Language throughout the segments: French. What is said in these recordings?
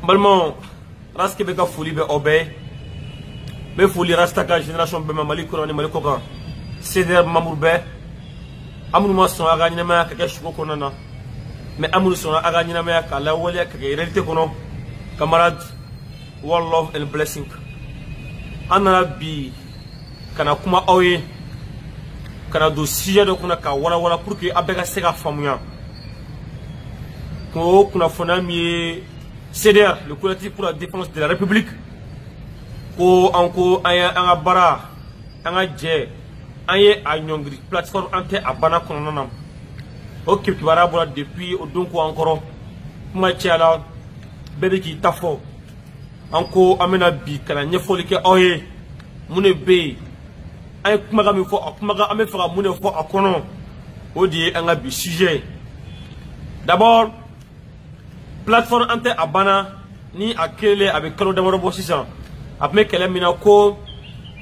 Balmo, raske beka fuli be obe, be fuli rasta ka génération be mamali kurani mali koka, CDR mamour be, amunu ma son aga nyama ka shuko konana, mais amunu son aga nyama ka la wole ka réalité kono, camarade, one love and blessing. Anana bi kana kuma oye, kana do sujet do kuna ka wala pour que abeka sega famuya. Ko kuna fona mi CDR, le collectif pour la défense de la République, ko anko anga bara anga je anye anyongri plateforme ante abana kononam o kibara bola depuis o donc encore kuma tiala bebe ki tafo anko amena bi kana nyefoli ke oye mune be ay kuma ga mi fo kuma ga ame fera mune fo akono o di anga bi sujet. D'abord plateforme ante abana ni akele avec kalo damaro bosisa après kele mina ko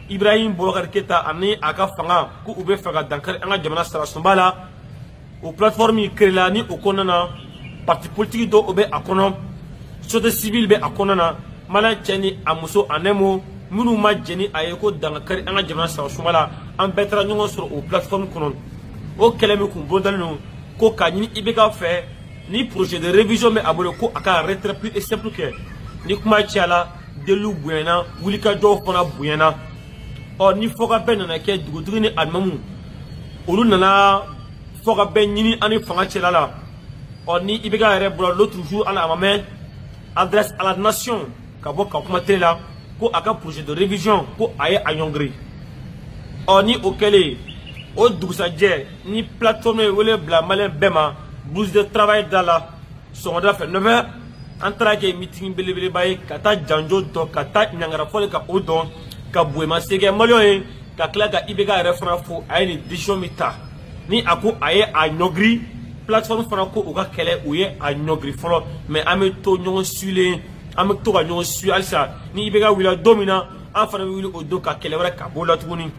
Ibrahim Boubacar Keita ani aka fanga ku ube faga dankar anga jamana sara sumbala o plateforme krela ni o konana parti politique do obe akono société civile be akonana mala cheni amuso anemo munu ma jeni ayeko dankar anga jamana sara sumbala an betra nyongo sur o plateforme konon o kele mi kun bodalno ko kanyini ibeka fe ni projet de révision mais abolo ko aka retrait plus simple que ni kuma tiala delu buyana wulika do fona buyana o ni foka ben na ke duguturi ni almamu olu nana foka ben nyini ani fanga tiala la o ni ibega re bolo l'autre jour ala amame adresse à la nation ka bo ka kuma tela ko aka projet de révision ko aye ayongri o ni okele o dugusa je ni plateforme wele bla malin bema blouse de travail dans la sonda fait 9h entra ke meeting belebele baye kata janjo do kata nyangara fole ka odon ka buema sege malio e ka kla ka ibega refra fo ay ni décision mita ni ako aye a nyogri plateforme fana ko o ka kele oye a nyogri folo mais ame to nyon suile ame to ka nyon su alsa ni ibega wila domina en fana wili o do ka kele wala ka bola tuguni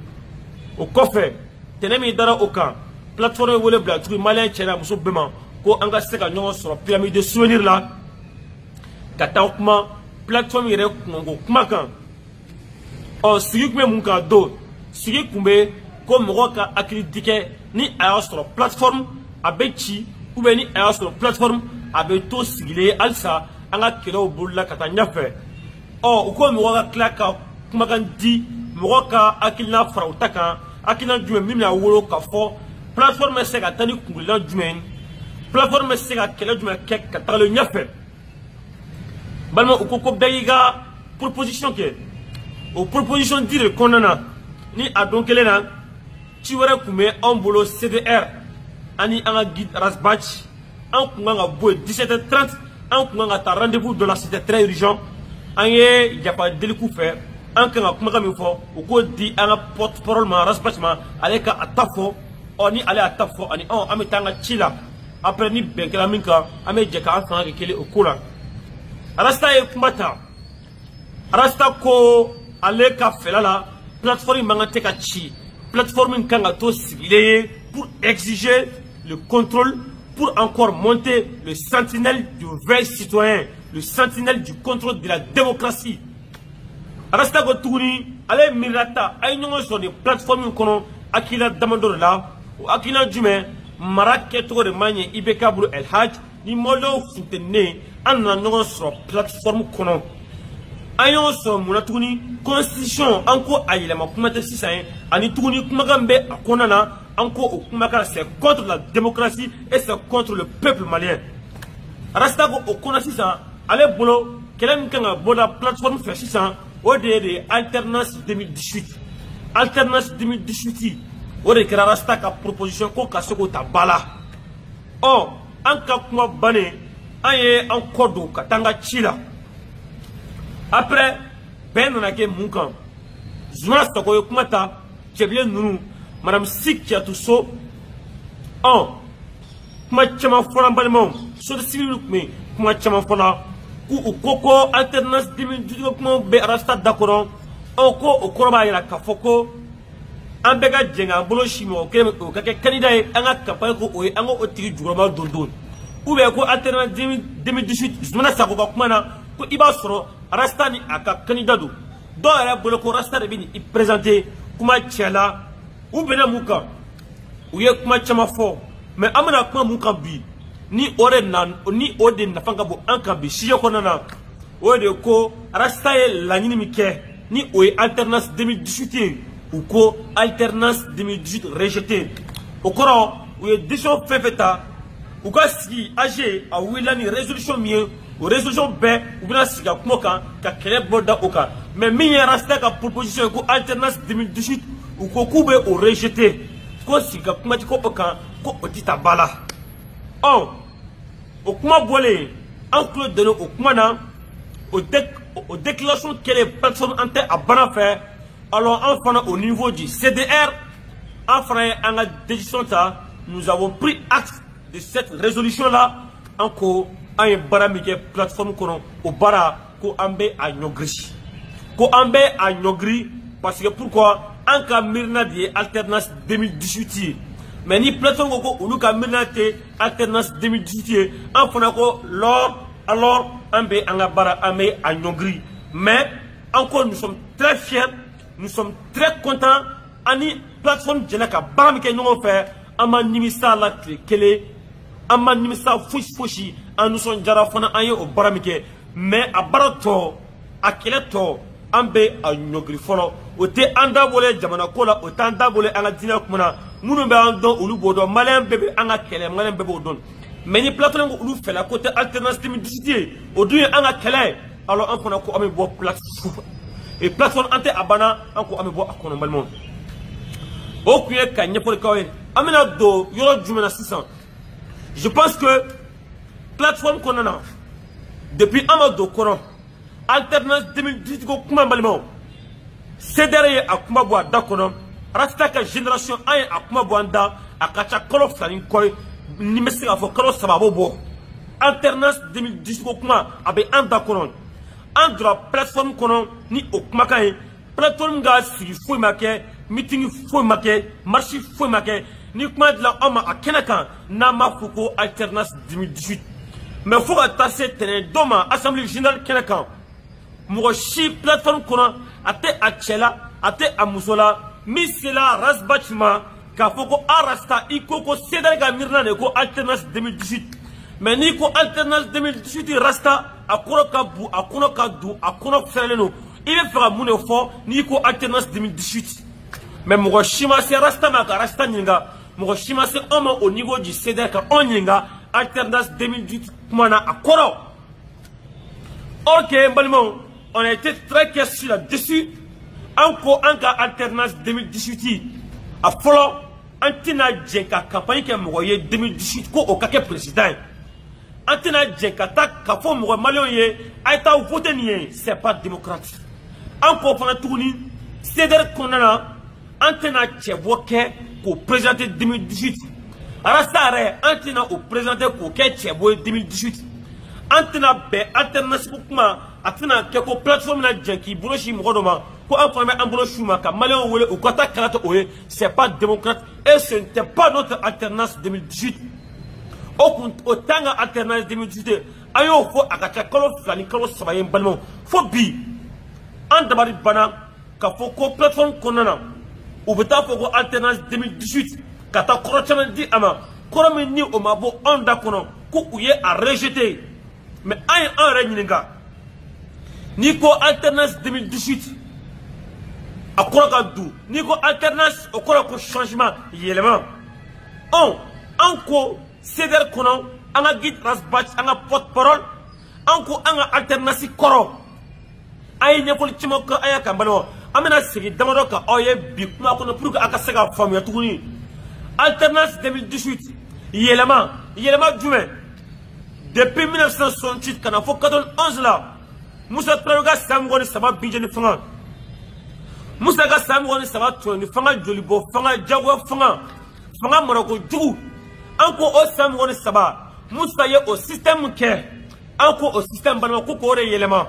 o kofe tenemi dara o kan plateforme wole bla truc malin chena muso bema ko anga seka nyon sur pyramide de souvenir là kata kuma plateforme yere kungo kuma kan o sigi kumbe mun ka do sigi kumbe ko mogo ka akritike ni aya sur plateforme abechi ou bien ni aya sur plateforme abeto sigile alsa anga kero bulla kata nyafe o ko mogo ka klaka kuma kan di mogo ka akilna frautaka akina jume mimna wolo ka fo plateforme seka tani kungula jume plateforme seka kele jume kek ka talo nyafe balma o koko dayiga proposition ke o proposition dire konana ni adon kelena ci wara kume en bolo CDR ani anga guide rasbach en kunga bo 17h30 en kunga ta rendez-vous de la cité très urgent anye japa deliku faire en kanga kuma mi fo o ko di anga porte parole ma rasbach ma aleka atafo oni ale atafo ani on amitanga chila après ni benkela minka ame jeka afanga kele o kula Rasta e kumata Rasta ko ale ka felala plateforme mangate ka chi plateforme kanga to sigileye pour exiger le contrôle pour encore monter le sentinelle du veille citoyen le sentinelle du contrôle de la démocratie Rasta ko tuni ale mirata ay nyongo sur des plateformes kono akila damandor la ou akila jume marake to de manye ibeka bru el hajj ni molo futene anna no sur plateforme kono ayon so munatuni constitution anko ayele ma kuma tesisa ani tuni kuma gambe akona na anko kuma ka c'est contre la démocratie et c'est contre le peuple malien rasta ko okona sisa ale bolo kelem kanga boda plateforme fait 600 de alternance 2018 alternance 2018 o de kera rasta ka proposition ko kasoko tabala oh anka kuma bane aye en kodo katanga chila après ben na ke munkan zuma stoko kumata chebien nunu madame Sikya Tuso on kuma chama fona balmom so de civil me kuma chama fona ku koko alternance 2018 kuma be rasta d'accord on ko okoroba ira kafoko ambega jenga bolo shimo o kake candidat anga campagne ko o anga o tigi juroma dondon ou bien ko alternance 2018 zumana sako ba kuma na ko iba soro rasta ni aka candidat do do yɛrɛ bolo ko rasta de bɛ i présenter kuma cɛ la u bɛnna mun kan u ye kuma caman fɔ mais an bɛna kuma mun kan bi ni o de nafa ka bon an kan bi siɲɛ kɔnɔna na o de ko rasta ye laɲini min kɛ ni o ye alternance 2018 ye u ko alternance 2018 rejeté o kɔrɔ u ye décision fɛn fɛn ta u ka sigi AG a wulila ni résolution min ye o résolution bɛɛ u bɛna sigi ka kuma kan ka kɛlɛ bɔ da o kan mais min ye rasta ka proposition ye ko alternance 2018 u ko k'u bɛ o rejeté ko sigi ka kuma ti ko o kan ko o ti ta ba la o kuma bɔlen an tulo donna o kuma na o déclaration kɛlen plateforme an tɛ a bana fɛ alors an fana au niveau du CDR an fana ye an ka décision ta nous avons pris acte de cette résolution là an ko an ye baara min kɛ plateforme kɔnɔ o baara ko an bɛ a ɲɔgiri parce que pourquoi an ka miirina de ye alternance 2018 ye mais ni plateforme ko olu ka miirina tɛ alternance 2018 ye an fana ko alors an bɛ an ka baara an bɛ a ɲɔgiri mais encore nous sommes très fiers nous sommes très contents ani plateforme jɛnna ka baara min kɛ ɲɔgɔn fɛ an ma nimisa la tile kelen an ma nimisa fosi an nisɔndiyara fana an ye o baara min kɛ mais a baara tɔ a kɛlɛ tɔ an bɛ a ɲɔgiri fɔlɔ o tɛ an da bɔlen jamana ko la o t'an da bɔlen an ka diinɛ kuma na minnu bɛ an dɔn olu b'o dɔn maliyɛn bɛɛ bɛ an ka kɛlɛ maliyɛn bɛɛ b'o dɔn mais ni plateforme ko olu fɛla ko tɛ alternance 2018 ye o dun ye an ka kɛlɛ ye alors an fana ko an bɛ bɔ plateforme an tɛ a banna an ko an bɛ bɔ a kɔnɔ balimaw o tun ye ka ɲɛfɔli k'aw ye an bɛna don yɔrɔ jumɛn na sisan je pense que plateforme kɔnɔna na depuis an ma don kɔnɔ alternance 2018 ko kuma balimaw CDR ye a kuma bɔ a da kɔnɔ rasta ka génération an ye a kuma bɔ an da a ka ca kalo fila ni kɔ ye ni bɛ se k'a fɔ kalo saba a b'o bɔ alternance 2018 ko kuma a bɛ an da kɔnɔ an donna plateforme kɔnɔ ni o kumakan ye plateforme ka sigi foyi ma kɛ meeting foyi ma kɛ marche foyi ma kɛ ni kuma dilan anw ma a kɛnɛ kan n'an b'a fɔ ko alternance 2018 mais fo ka taa se tɛnɛn dɔ ma assemblée générale kɛnɛ kan mɔgɔ si plateforme kɔnɔ a tɛ a cɛ la a tɛ a muso la min sela rasbach ma k'a fɔ ko a rasta i ko CDR ka miirina de ko alternance 2018 mais n'i ko alternance 2018 rasta a kɔrɔ ka bon a kɔnɔ ka dun a kɔnɔ fɛrɛlen don i bɛ fɛ ka mun de fɔ n'i ko alternance 2018 mais mɔgɔ si ma se rasta ma ka rasta ɲininka mɔgɔ si ma se anw ma au niveau du CDR ka anw ɲininka alternance 2018 kuma na a kɔrɔ or que n balimaw on a été très questionné là-dessus an ko an ka alternance 2018 a fɔlɔ an tɛna jɛn ka campagne kɛ mɔgɔ ye 2018 ko o ka kɛ président ye an tɛna jɛn ka taa ka fɔ mɔgɔ maliyɛnw ye a ye taa voter nin ye c'est pas démocrate an ko fana tuguni CDR kɔnɔna na an tɛna cɛbɔ kɛ k'o présenter 2018 rasta yɛrɛ an tɛna o présenter k'o kɛ cɛbɔ ye 2018 an tɛna bɛn alternance ko kuma a tɛna kɛ ko plateforme na jɛn k'i bolo si mɔgɔ dɔ ma ko an fana bɛ an bolo su ma ka maliyɛnw wele u ka taa kala ta o ye c'est pas démocrate et ce n'était pas notre alternance 2018 o t'an ka alternance 2018 an y'o fɔ a ka ca kalo fila ni kalo saba ye n balimaw fo bi an dabali banna k'a fɔ ko plateforme kɔnɔna na u bɛ taa fɔ ko alternance 2018 ka taa kɔrɔ caman di a ma kɔrɔ min ni o ma bɔ anw da kɔnɔ ko u ye a rejeté mais an ye an yɛrɛ ɲininka n'i ko alternance 2018 a kɔrɔ ka dun n'i ko alternance o kɔrɔ ko changement yɛlɛma an ko CDR kɔnɔ an ka guide rasbach an ka porte parole an ko an ka alternance kɔrɔ an ye ɲɛfɔli caman kɛ an y'a kan balimaw an bɛna segin damadɔ kan aw ye bi kuma kɔnɔ pour que a ka se ka faamuya tuguni alternance 2018 yɛlɛma jumɛn depuis 1968 ka na fɔ 91 la Musa Traoré ka san 23 bin jɛ ni fanga Musa ka san 23 tun ni fanga joli bɔ fanga jagoya fanga marako jugu an ko o san 23 Musa ye o système kɛ an ko o système balima ko k'o de yɛlɛma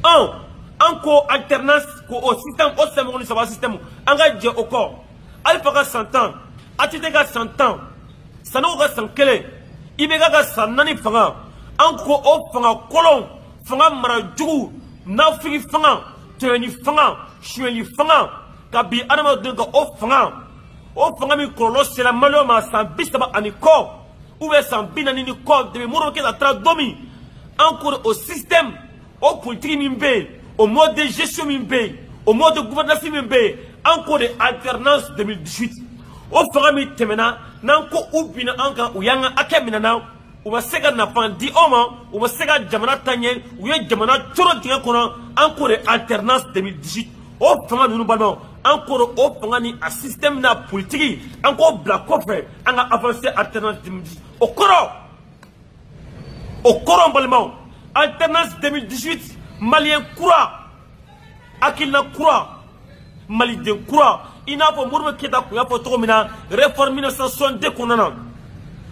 an ko alternance ko o système o san 23 système an ka jɛ o kɔ Alpha ka san 10 ATT ka san 10 Sanogo ka san 1 IBK ka san 4 fanga an ko o fanga kolon fanga mara jugu n'a figi fanga tɛni fanga suɲɛli fanga ka bi adamaden ka o fanga min kɔlɔlɔ sera maliyɛnw ma san 30 ani kɔ ou bien san 40 ni kɔ depuis Modibo Keyita taara don min an ko o système o politique min bɛ yen o mode de gestion min bɛ yen o mode de gouvernance min bɛ yen an ko de alternance 2018 o fanga min tɛmɛna n'an ko u binna an kan u y'an ka hakɛ minɛ na u ma se ka nafa di anw ma u ma se ka jamana ta ɲɛ u ye jamana coro dingɛ kɔnɔ an ko de alternance 2018 o fanga ninnu balimaw an ko de o fanga ni a système n'a politique an k'o bila kɔfɛ an ka avancer alternance 2018 o kɔrɔ balimaw alternance 2018 maliyɛn kura hakilina kura maliden kura i n'a fɔ Modibo Keyita kun y'a fɔ cogo min na réforme 1962 kɔnɔna na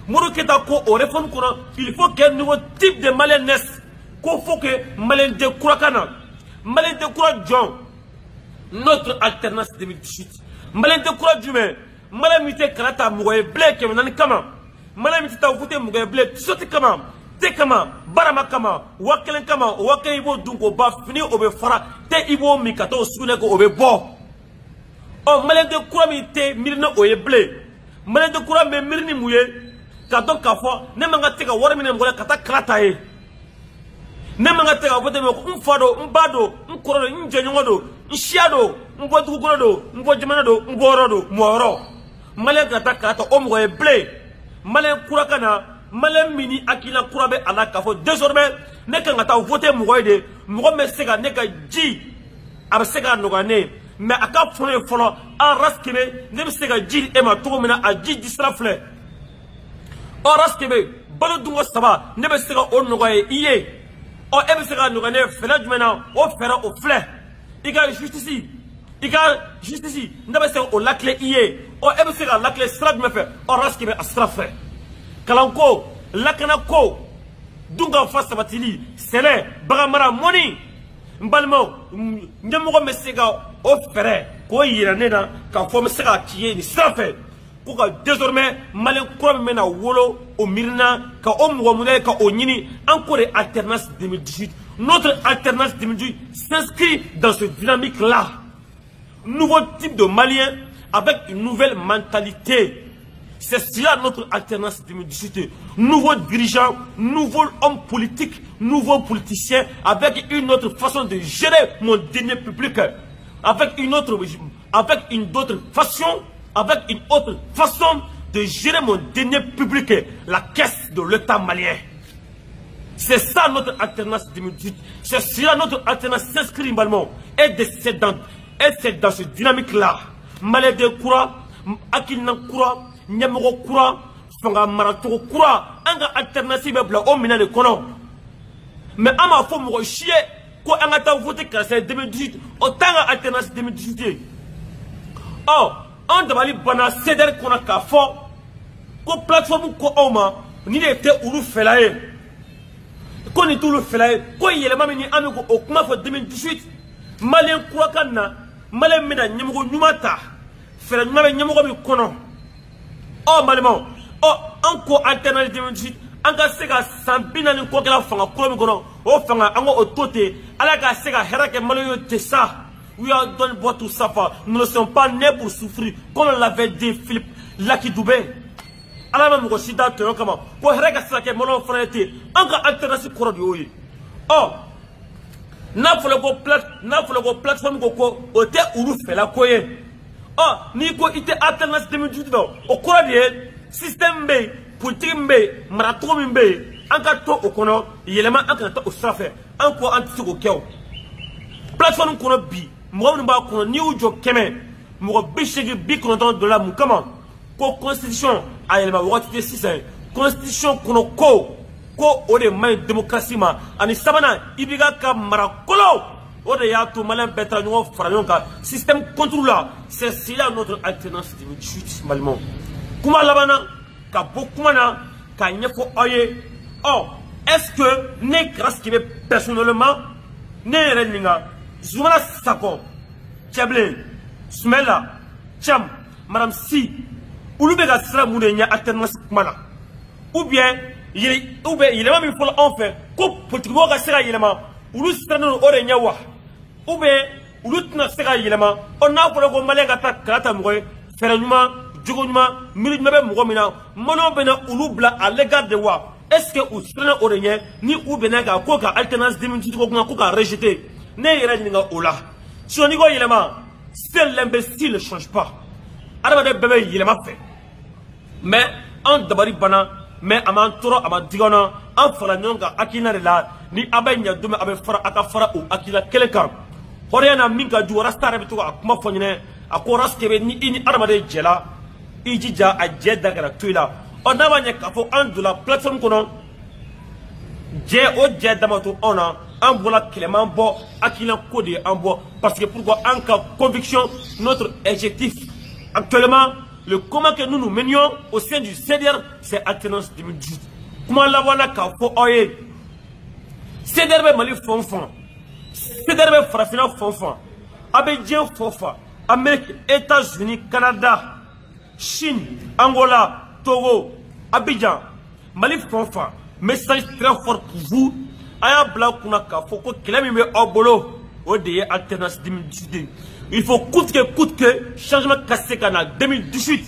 Modibo Keyita ko o réforme kɔnɔ il faut que nouveau type de malien naisse ko faut que maliyɛnden kura ka na maliyɛnden kura jɔn notre alternance 2018 maliyɛnden kura jumɛn maliyɛn min tɛ kana ta mɔgɔ ye bilen 400 kama maliyɛn min tɛ taa voter mɔgɔ ye bilen soti kama te kama barama kama wa kelen kama o wa kelen i b'o dun k'o ban fini o bɛ fara te i b'o min ka taa o sugunɛ kɛ o bɛ bɔ ɔ maliyɛnden kura min tɛ miiri ni o ye bilen maliyɛnden kura min bɛ miiri ni mun ye ka dɔn k'a fɔ ne man ka tɛ ka wari minɛ mɔgɔ la ka taa kala ta ye ne man ka tɛ ka voter mɔgɔ n fa don n ba don n kɔrɔ don n jɛɲɔgɔn don n siya don n bɔ dugukolo don n bɔ jamana don n bɔ yɔrɔ don mɔgɔ maliyɛn ka taa kala ta o mɔgɔ ye bilen maliyɛn kura ka na maliyɛn min ni hakilina kura bɛ a la k'a fɔ désormais ne kan ka taa voter mɔgɔ ye de mɔgɔ min bɛ se ka ne ka ji a bɛ se ka nɔgɔya ne ye mais a ka fɔ ne ye fɔlɔ an race kelen ne bɛ se ka ji di e ma cogo min na a ji di sira filɛ ɔ race kelen balo dunko 3 ne bɛ se ka o nɔgɔya i ye ɔ e bɛ se ka nɔgɔya ne ye fɛɛrɛ jumɛn na o fɛɛrɛ o filɛ i ka justice ne bɛ se ka o lakile i ye ɔ e bɛ se ka lakile sira jumɛn fɛ ɔ race kelen a sira fɛ kalanko lakanako dunka fa sabatili sɛnɛ baganmara mɔni n balimaw ɲɛmɔgɔ bɛ se ka o fɛɛrɛ k'o yira ne na k'a fɔ n bɛ se k'a ci ye nin sira fɛ ko ka désormais maliyɛn kura min bɛ na wolo o miirina ka o mɔgɔ minnu ye ka o ɲini an ko de alternance 2018 notre alternance 2018 s'inscrit dans ce dynamique là nouveau type de malien avec une nouvelle mentalité. C'est cela notre alternance 2018. Nouveaux dirigeants, nouveaux hommes politiques, nouveaux politiciens avec une autre façon de gérer mon denier public. Avec une autre façon de gérer mon denier public, la caisse de l'État malien. C'est ça notre alternance 2018. C'est cela notre alternance s'inscrit également. Et c'est dans ce dynamique-là. Malais de Koura, Akilna Koura, ɲɛmɔgɔ kura fanga maracogo kura an ka alternative bɛ bila o minɛn de kɔnɔ mais an m'a fɔ mɔgɔ si ye ko an ka taa voter karisa 2018 o t'an ka alternance 2018 ye ɔ an dabali banna CDR kɔnɔ k'a fɔ ko plateforme ko aw ma ni de tɛ olu fɛla ye ko nin t'olu fɛla ye ko yɛlɛma min ni an bɛ o kuma fɔ 2018 maliyɛn kura ka na maliyɛn bɛna ɲɛmɔgɔ ɲuman ta fɛɛrɛ ɲuman bɛ ɲɛmɔgɔ min kɔnɔ. Oh malima, oh encore alternative 2018, encore c'est que sans bien ni quoi que la fanga comme qu'on oh fanga encore au toté, alors que c'est que hera que malio te ça, we are done pour tout ça nous ne sommes pas nés pour souffrir comme l'avait dit Philippe Lucky Dubé. Alors même aussi d'accord comment pour hera que c'est que malio frère encore alternative courant du oui. Oh n'a pas le plateforme ko o te uru fait la koye. Oh, ni ko ite alternance 2018 o ko de système be politique be marato min be an ka to o kono yelema an ka to o srafe an ko an tsi ko kew plateforme kono bi mo woni ba kono ni ujo keme mo bi shegi bi kono de la mu comment ko constitution a yelema wakati 6 constitution kono ko o de may démocratie ma ani sabana ibiga ka marakolo o de y'a to malin bɛɛ taara ɲɔgɔn fara ɲɔgɔn kan système contrôle là c'est cela notre alternance 2018 malimanw kuma laban na ka bɔ kuma na ka ɲɛfɔ aw ye ɔ est-ce que ne Grace Kebe personnellement ne yɛrɛ ɲininka Zoumana Sakɔ Cɛbilen Sumɛla Cam Madame Si olu bɛ ka sira mun de ɲɛ alternance kuma na ou bien yɛlɛma min fɔlɔ anw fɛ ko politique mo ka sera yelema ulu sitano o de nyawa ou bien ulu tna sera yelema on a ko malien ka ta kata mo fere nyuma jogo nyuma miri nyuma be mo mina mono bena ulu bla à l'égard de wa est-ce que ou sitano o de nya ni ou bena ka ko ka alternance 2018 ko ka rejeter ne yera ni nga ola si on y go yelema seul l'imbécile ne change pas araba de bébé yelema fait mais en dabari bana mais aman toro aman digona en fara nyonga akina la ni abenya dume abe fara aka fara ou akila kelekan horiana minka ju rasta be to akuma fonyene akora skebe ni ini araba de jela ijija a jeda gara tuila on abanya ka fo andula plateforme kono je o jeda mato ona en voilà Clément Bo akila code en bois parce que pourquoi en cas conviction notre objectif actuellement le combat que nous nous menions au sein du CDR, c'est alternance 2018. Comment la voilà qu'a fait oye? CDR be Mali fonfon, CDR be Farafina fonfon, Abidjan fonfon, Amérique, États-Unis, Canada, Chine, Angola, Togo, Abidjan, Mali fonfon. Message très fort pour vous. Aya bla kuna ka foko kelemi me obolo o de alternance 2018. Il faut coûte que changement cassé kana 2018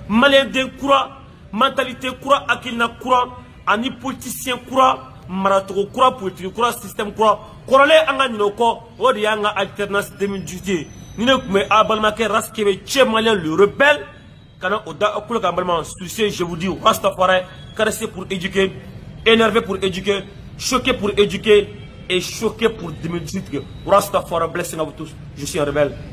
malien de courant mentalité courant akilna courant ani politicien courant marato courant politique courant système courant corale anga nyoko o de anga alternance 2018 ni ne me abalma ke raskebe che malien le rebelle kana oda okula gambalma soucier je vous dis Rastafari caresser pour éduquer énervé pour éduquer choqué pour éduquer et choqué pour 2018. Rastafari blessing à vous tous. Je suis un rebelle.